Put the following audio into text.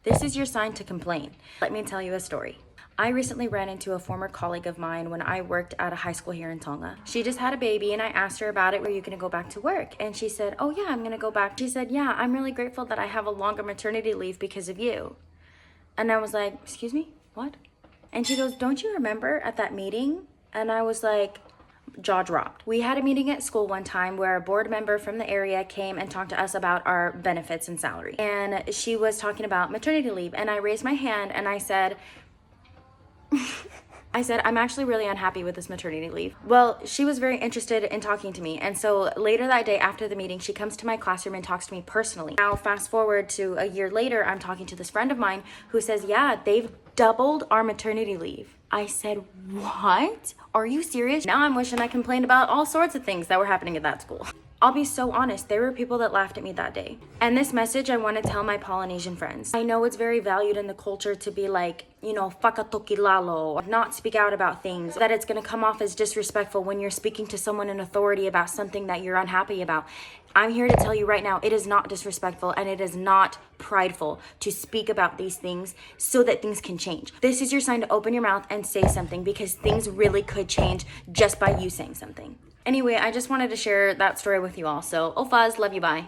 This is your sign to complain. Let me tell you a story. I recently ran into a former colleague of mine when I worked at a high school here in Tonga. She just had a baby and I asked her about it. Were you gonna go back to work? And she said, oh yeah, I'm gonna go back. She said, yeah, I'm really grateful that I have a longer maternity leave because of you. And I was like, excuse me, what? And she goes, don't you remember at that meeting? And I was like, jaw dropped. We had a meeting at school one time where a board member from the area came and talked to us about our benefits and salary. And she was talking about maternity leave. And I raised my hand and I said, I'm actually really unhappy with this maternity leave. Well, she was very interested in talking to me. And so later that day after the meeting, she comes to my classroom and talks to me personally. Now, fast forward to a year later, I'm talking to this friend of mine who says, yeah, they've doubled our maternity leave. I said, what? Are you serious? Now I'm wishing I complained about all sorts of things that were happening at that school. I'll be so honest, there were people that laughed at me that day. And this message I want to tell my Polynesian friends. I know it's very valued in the culture to be like, whakatoki lalo, or not speak out about things, that it's going to come off as disrespectful when you're speaking to someone in authority about something that you're unhappy about. I'm here to tell you right now, it is not disrespectful and it is not prideful to speak about these things so that things can change. This is your sign to open your mouth and say something because things really could change just by you saying something. Anyway, I just wanted to share that story with you all. So, Ofaz, love you, bye.